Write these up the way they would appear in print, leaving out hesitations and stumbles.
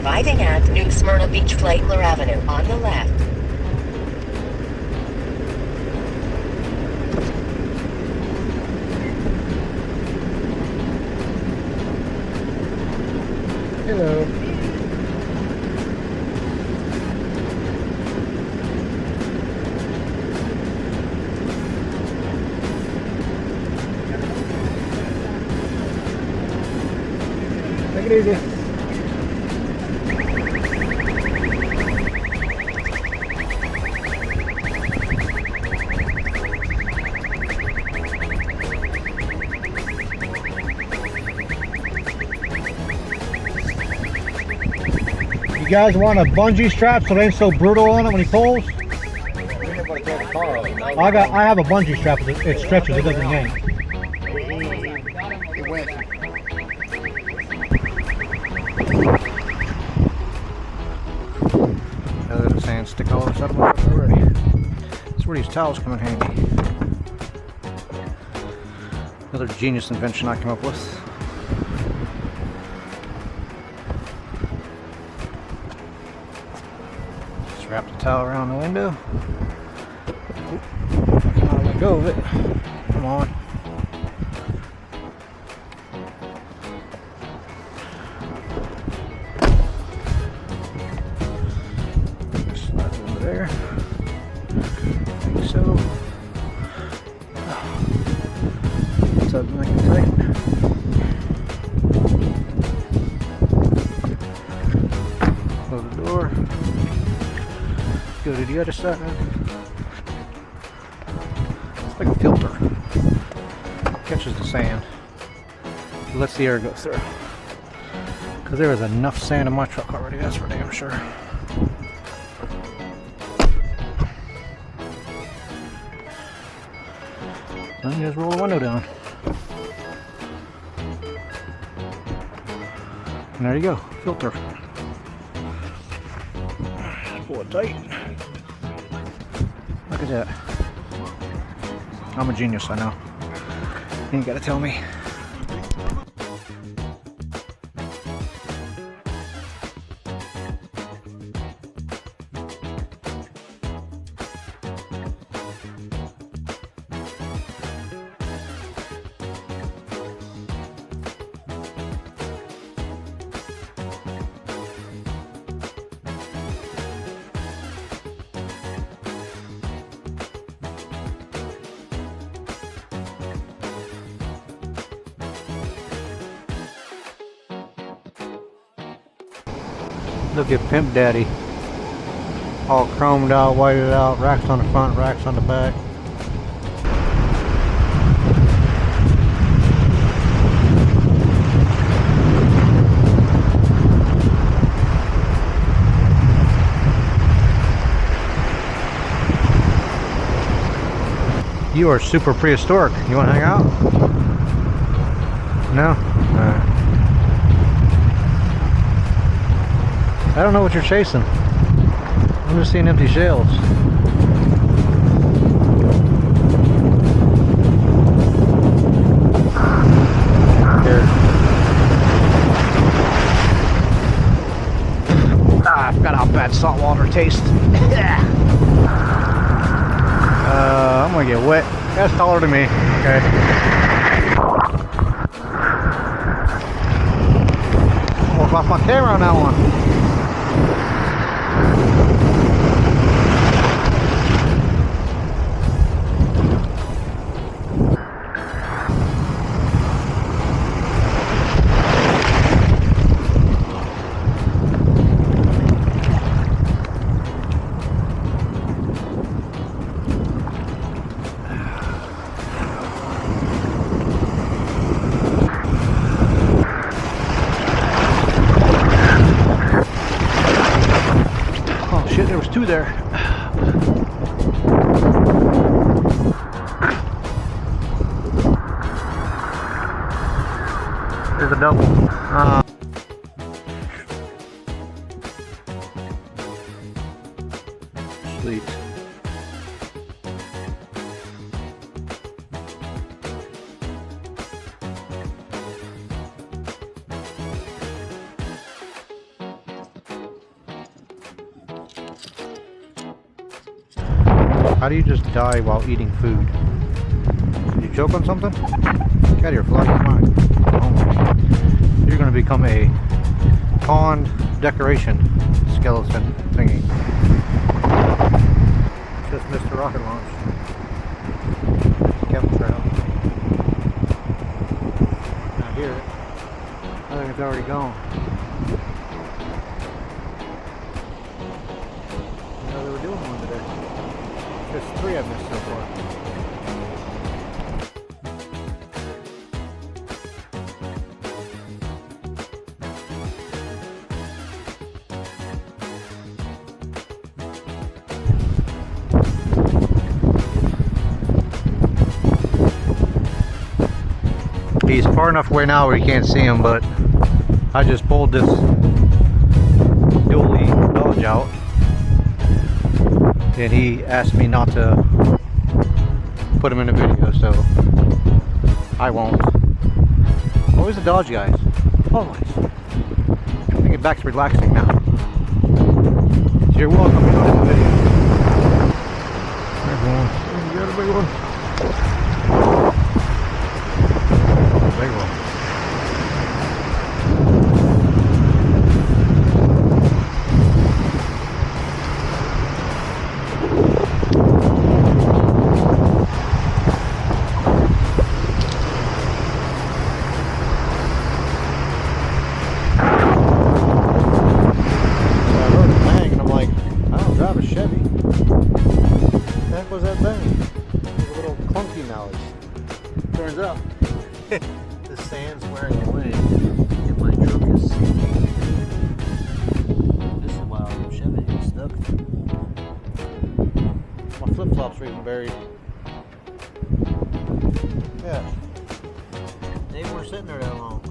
Arriving at New Smyrna Beach, Flagler Avenue on the left. Hello. Take it easy. You guys want a bungee strap so it ain't so brutal on it when he pulls? I have a bungee strap. It stretches. It doesn't yank. There's a sand stick all over the side of my foot already. That's where these towels come in handy. Another genius invention I came up with. Just wrap the towel around the window. I'll let go of it. Come on. Slide it over there. Like so. What's up, nice and tight. Close the door. Go to the other side. It's like a filter. Catches the sand. Lets the air go through. Because there is enough sand in my truck already, that's for damn sure. Then you just roll the window down. And there you go, filter. Pull it tight. Look at that. I'm a genius, I know. You ain't gotta tell me. Look at Pimp Daddy. All chromed out, whited out, racks on the front, racks on the back. You are super prehistoric. You want to hang out? No? Alright. I don't know what you're chasing. I'm just seeing empty shelves. Here. I forgot how bad salt water tastes. I'm gonna get wet. That's taller than me. Okay. Almost lost my camera on that one. There was two there. There's a double. Sweet. How do you just die while eating food? Did you choke on something? Get out of here, fly. Come on. Oh. You're going to become a pond decoration skeleton thingy. Just missed the rocket launch. Chemtrail. I hear it. I think it's already gone. I know they were doing one today. There's 3 I've missed so far. He's far enough away now where you can't see him, but I just pulled this dually Dodge out, and he asked me not to put him in the video, so I won't. Always the Dodge guys. Always. I'm gonna get back to relaxing now. You're welcome. You don't have a video. There's one. You got a big one. Big one. I heard it bang and I'm like, I don't drive a Chevy. What the heck was that bang? It was a little clunky noise. Turns out the sand's wearing away and my truck is sinking. This is why the Chevy is stuck. My flip-flops are even buried. Yeah. They weren't sitting there that long.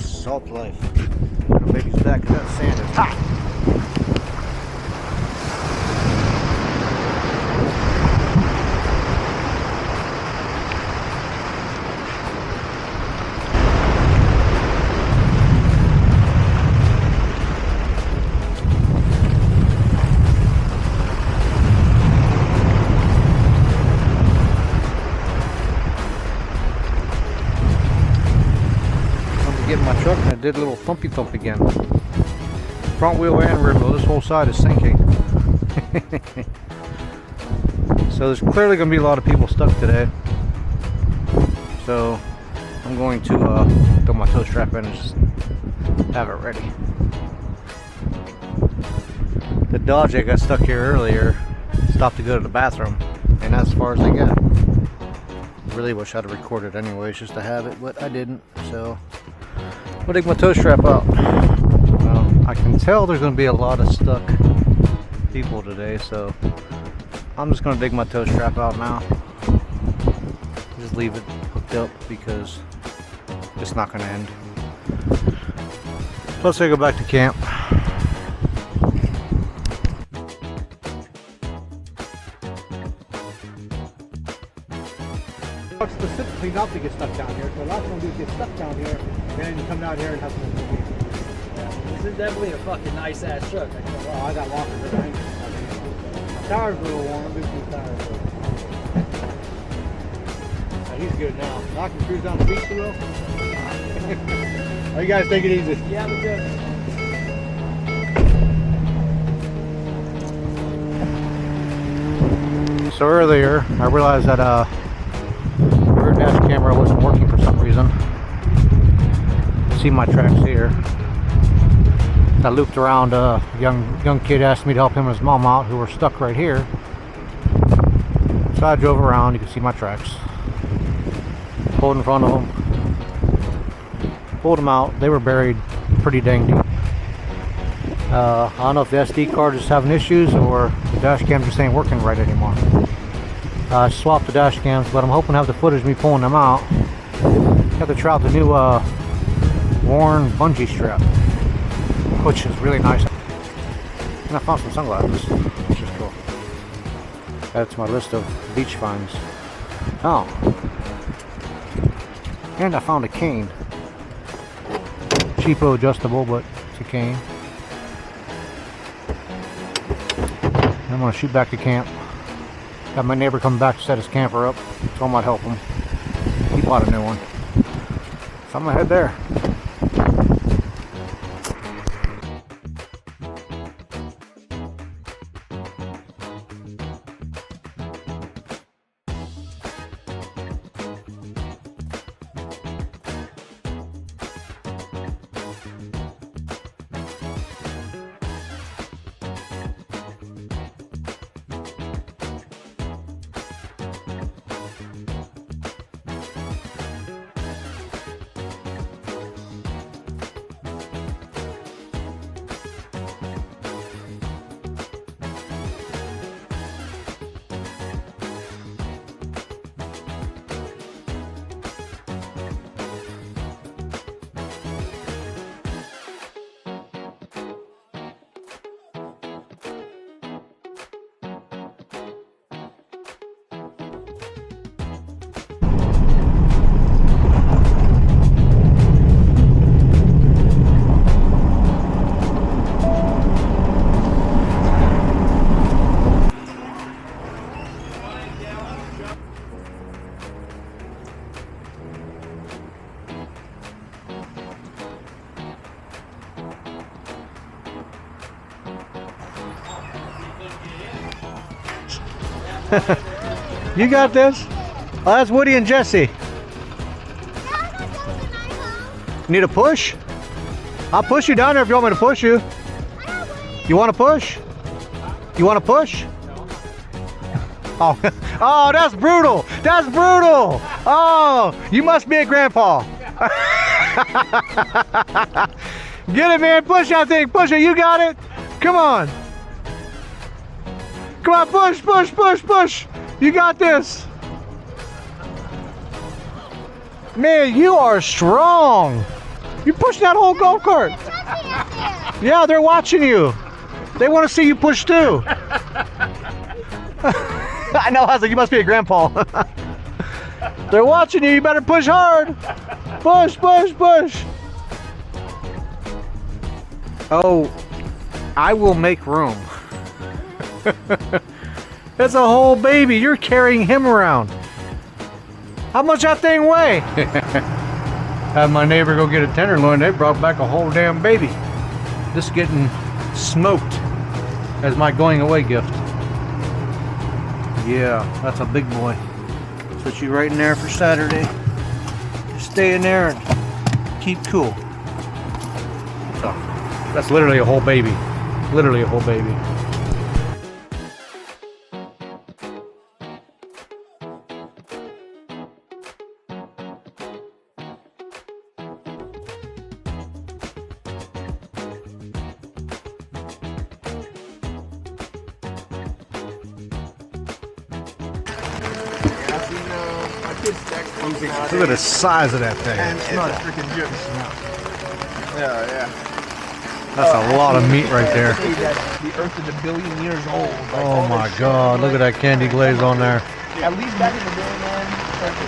Salt life. Little baby's back. That sand is hot. Get in my truck and I did a little thumpy thump again. Front wheel and rear wheel. This whole side is sinking. So there's clearly going to be a lot of people stuck today. So I'm going to throw my tow strap in and just have it ready. The Dodge that got stuck here earlier stopped to go to the bathroom, and that's as far as they got. Really wish I'd have recorded anyways just to have it, but I didn't. So I'll take my tow strap out. I can tell there's going to be a lot of stuck people today, so I'm just going to dig my tow strap out now. Just leave it hooked up because it's not going to end. Plus I go back to camp. Specifically not to get stuck down here. So the last one we get stuck down here, and then you come down here and have some movie. This is definitely a fucking nice ass truck. Well, I got lockers behind me. My tires are a little warm. I'm doing tires. He's good now. I can cruise down the beach a little. Oh, you guys take it easy. Yeah, we're good. So earlier, I realized that rear dash camera wasn't working for some reason. See my tracks here. I looped around. A young kid asked me to help him and his mom out, who were stuck right here. So I drove around. You can see my tracks. Pulled in front of them. Pulled them out. They were buried pretty dang deep. I don't know if the SD card is having issues or the dash cam just ain't working right anymore. I swapped the dash cams, but I'm hoping to have the footage of me pulling them out. Got to try out the new Warn bungee strap, which is really nice. And I found some sunglasses, which is cool. Add to my list of beach finds. Oh, and I found a cane. cheapo adjustable, but it's a cane. I'm gonna shoot back to camp. Got my neighbor coming back to set his camper up, so I might help him. He bought a new one. So I'm gonna head there. You got this? Oh, that's Woody and Jesse. Need a push? I'll push you down there if you want me to push you. You want to push? You want to push? Oh, oh, that's brutal. That's brutal. Oh, you must be a grandpa. Get it, man. Push that thing. Push it. You got it. Come on. Come on, push, push, push, push. You got this. Man, you are strong. You pushed that whole golf cart. Yeah, they're watching you. They want to see you push too. I know, I was like, you must be a grandpa. They're watching you. You better push hard. Push, push, push. Oh, I will make room. That's a whole baby. You're carrying him around. How much that thing weigh? Had my neighbor go get a tenderloin. They brought back a whole damn baby. Just getting smoked as my going away gift. Yeah, that's a big boy. Put you right in there for Saturday. Just stay in there and keep cool. So, that's literally a whole baby. Literally a whole baby. Look at the size of that thing. And it's not freaking good. Yeah, yeah. That's a lot of meat right there. The Earth is 1 billion years old. Oh my God! Look at that candy glaze on there. At least back in the day, man.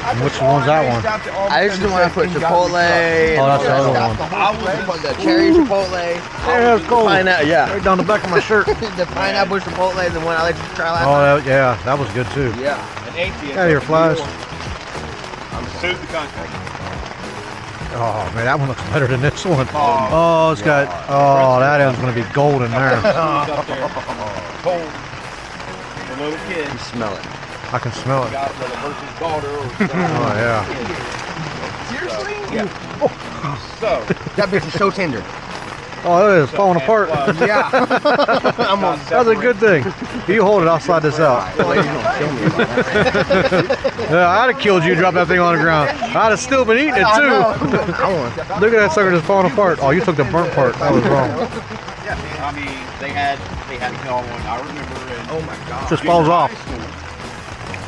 And which one's that one? I used to want to put Chipotle. Oh, that's the other one. I was put the cherry Chipotle. Yeah, that's cool. Pineapple, yeah. Right down the back of my shirt. The pineapple Chipotle, the one I let you try last Oh, yeah, that was good too. Yeah. An atheist. Get out of here, flies. Suit the country. Oh man, that one looks better than this one. Oh, it's got. Oh, that one's gonna be golden there. Cold. The little kid. You smell it. I can smell it. Got versus daughter. Oh yeah. Seriously? Yeah. So. That bitch is so tender. Oh, it is falling apart. Yeah. That's a good thing. You hold it, I'll slide this out. Yeah, I'd have killed you, drop that thing on the ground. I'd have still been eating it too. Look at that sucker just falling apart. Oh, you took the burnt part. That was wrong. Yeah, I mean, they had to go on. I remember. Oh my God. It just falls off.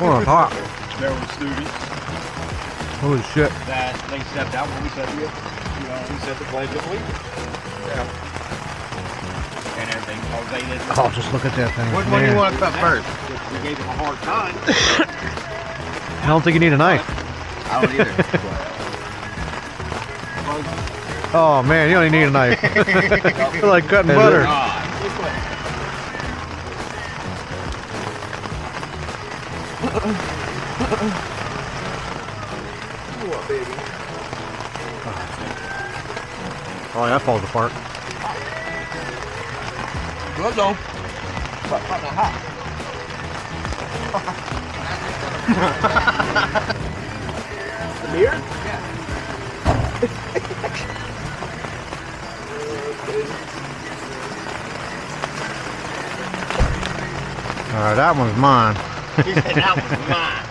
Oh, it's hot. There were students Holy shit. that they stepped out when we said we said the pledge of allegiance. Yeah. And everything. Oh, they didn't. Oh, just look at that thing. Which one do you want to cut first? We gave them a hard time. I don't think you need a knife. I don't either. Oh man, you don't even need a knife. It's like cutting butter. Oh, that falls apart. Good though. But hot. The mirror? Alright, that one's mine. He said that was mine.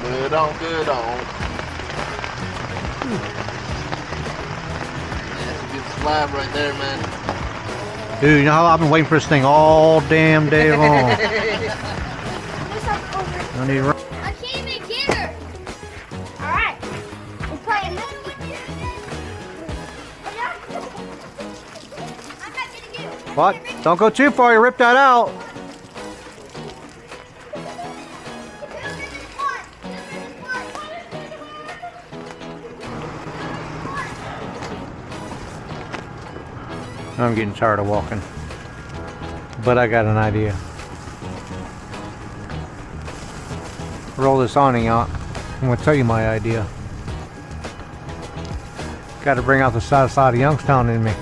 Good on, good on. That's a good slab right there, man. Dude, you know how I've been waiting for this thing all damn day long. I need to run. I can't even get her. All right, we're playing this one. I'm not gonna get her. What? Don't go too far, you rip that out. I'm getting tired of walking, but I got an idea. Roll this awning out. I'm going to tell you my idea. Got to bring out the south side of Youngstown in me.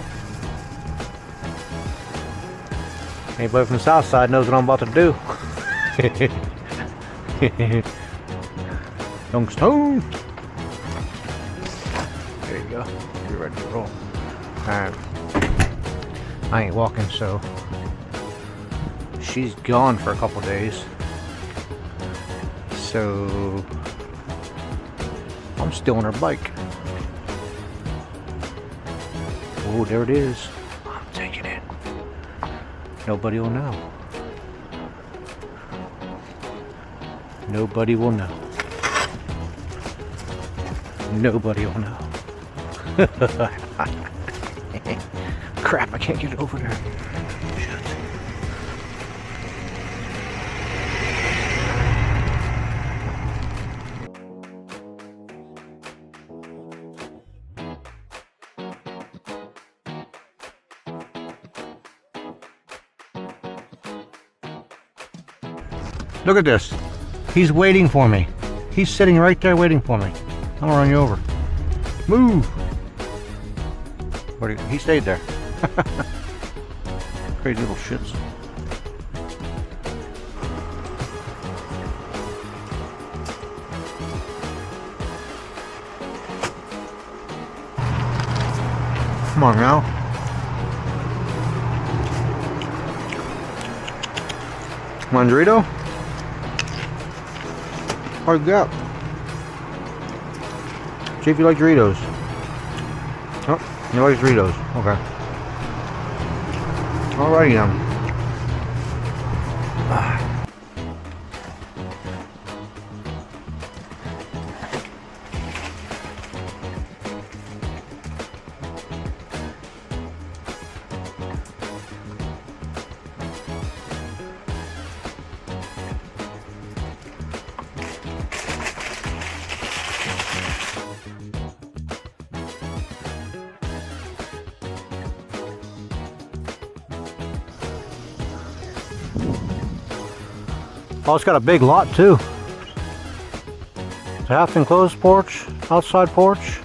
Anybody from the south side knows what I'm about to do. Youngstown. There you go. You're ready to roll. Alright. I ain't walking, so she's gone for a couple days. So I'm still on her bike. Oh, there it is. I'm taking it. Nobody will know. Nobody will know. Nobody will know. Crap, I can't get it over there. Shit. Look at this. He's waiting for me. He's sitting right there waiting for me. I'll run you over. Move! He stayed there. Crazy little shits. Come on now. Come on, Dorito. What you got? See if you like Doritos. Oh, you like Doritos. Okay. Alrighty then. Oh, it's got a big lot too. It's a half enclosed porch, outside porch.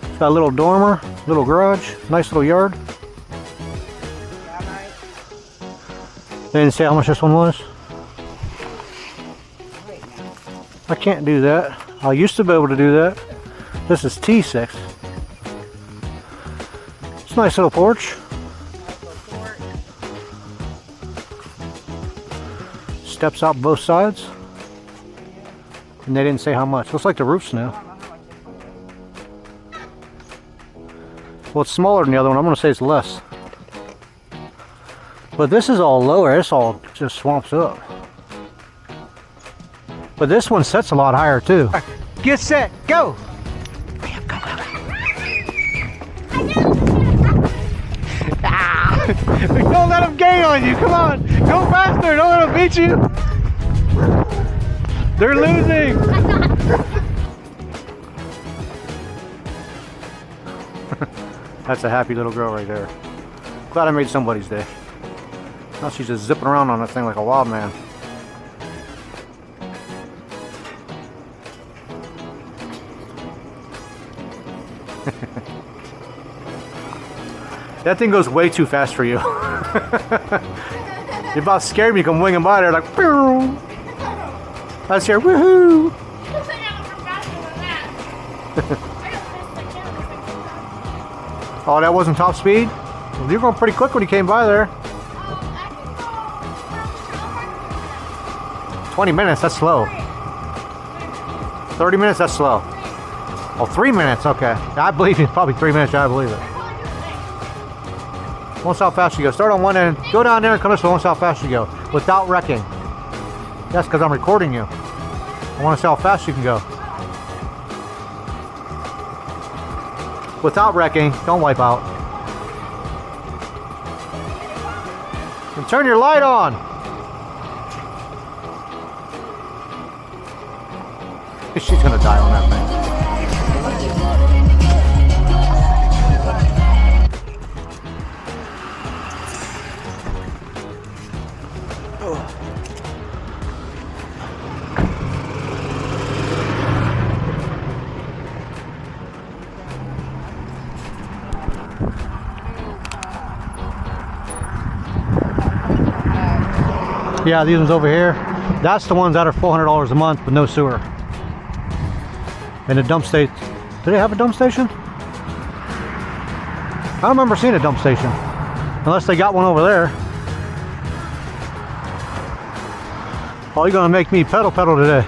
It's got a little dormer, little garage, nice little yard. They didn't say how much this one was. I can't do that. I used to be able to do that. This is T6. It's a nice little porch. Steps out both sides. And they didn't say how much. Looks like the roof's new. Well, it's smaller than the other one. I'm going to say it's less. But this is all lower. This all just swamps up. But this one sets a lot higher too. Get set, go! Don't let them gain on you. Come on, go faster. Don't let them beat you. They're losing. That's a happy little girl right there. Glad I made somebody's day. Now she's just zipping around on that thing like a wild man. That thing goes way too fast for you. You about scared me, come winging by there like, pew! I was here, woohoo! Oh, that wasn't top speed? Well, you were going pretty quick when you came by there. 20 minutes, that's slow. 30 minutes, that's slow. Oh, 3 minutes, okay. I believe you, probably 3 minutes, I believe it. Watch how fast you go. Start on one end, go down there and come this way. Watch how fast you go. Without wrecking. That's because I'm recording you. I want to see how fast you can go. Without wrecking, don't wipe out. And turn your light on. She's gonna die on that thing. Yeah, these ones over here, that's the ones that are $400 a month with no sewer. And the dump station, do they have a dump station? I don't remember seeing a dump station. Unless they got one over there. Oh, you're gonna make me pedal today.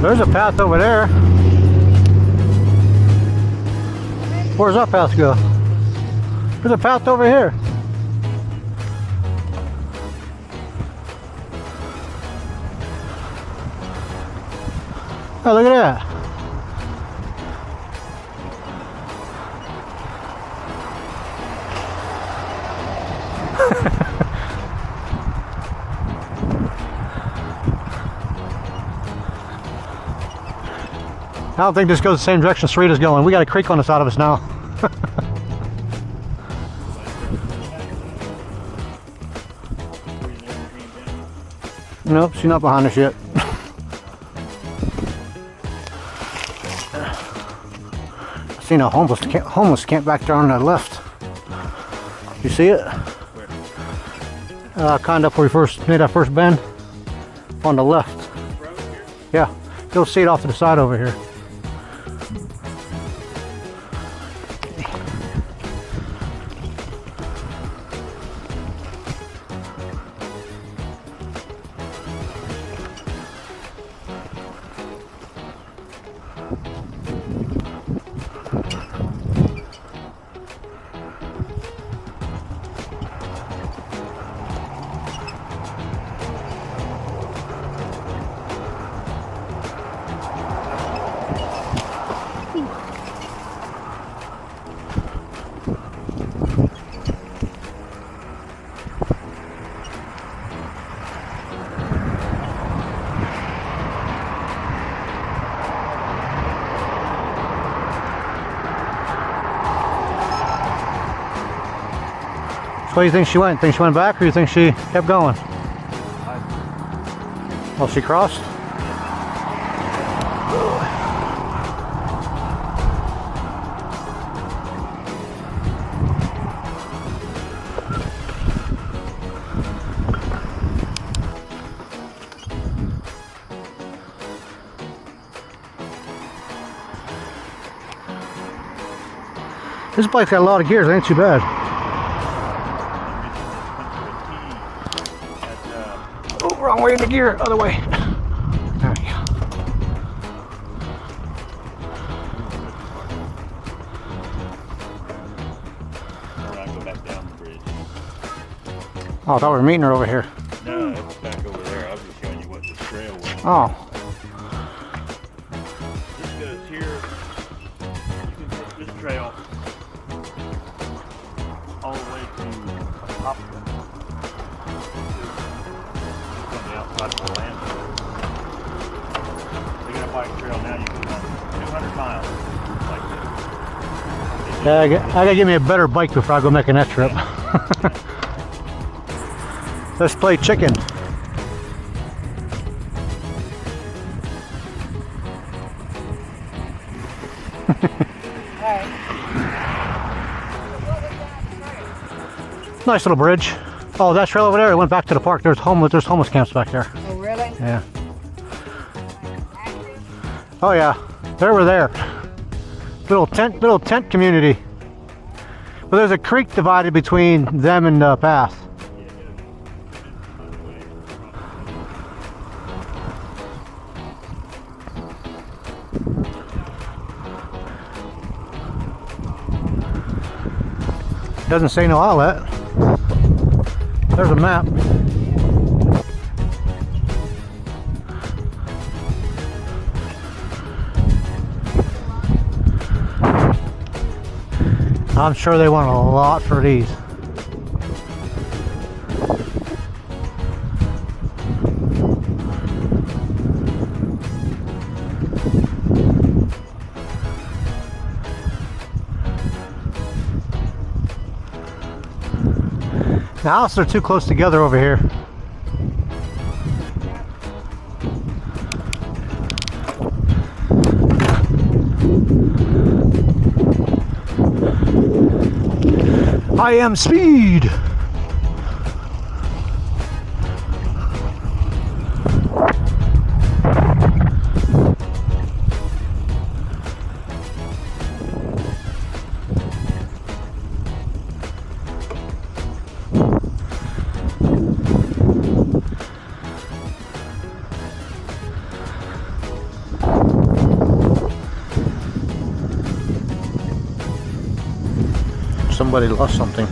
There's a path over there. Where's that path go? There's a path over here. Oh, look at that. I don't think this goes the same direction Sarita's going. We got a creek on the side of us now. Nope, she's not behind us yet. I seen a homeless camp back there on the left. You see it? Kind of where we first made that first bend. On the left. Yeah, you'll see it off to the side over here. Where do you think she went? Think she went back, or you think she kept going? Oh, she crossed? This bike's got a lot of gears, it ain't too bad. Oh, wrong way in the gear, other way. There we go. Or I go back down the bridge. Oh, I thought we were meeting her over here. No, it's back over there. I was just showing you what the trail was. Oh, This goes here. You can take this trail all the way to Poplar. It's on the outside of the land. They got a bike trail now. You can run 200 miles like this. Yeah, I gotta give me a better bike before I go making that trip. Let's play chicken. Nice little bridge. Oh, that trail over there, it went back to the park. There's homeless camps back there. Oh, really? Yeah. Oh yeah, they were there. Little tent community. But there's a creek divided between them and the path. Doesn't say no outlet. There's a map. I'm sure they want a lot for these. The houses are too close together over here. I am speed. Somebody lost something.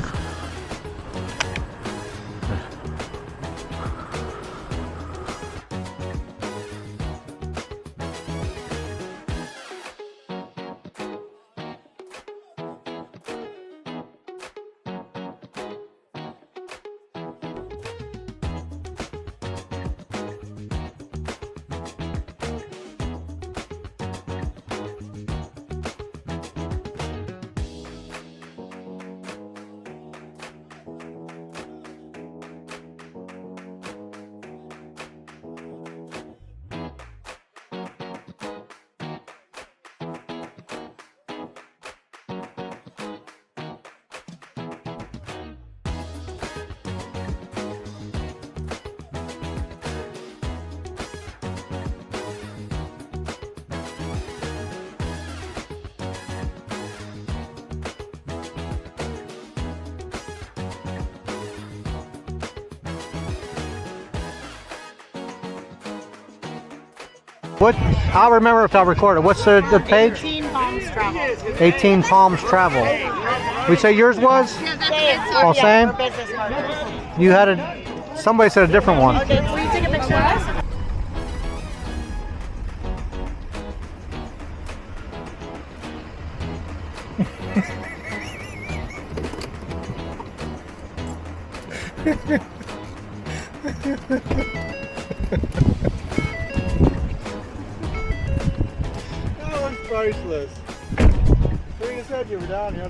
What? I'll remember if I record it. What's the page? 18 Palms Travel. 18 Palms Travel. We say yours was? Oh, same? You had a. Somebody said a different one. Okay, will you take a picture of us? That one's priceless. Like I said, you were down here.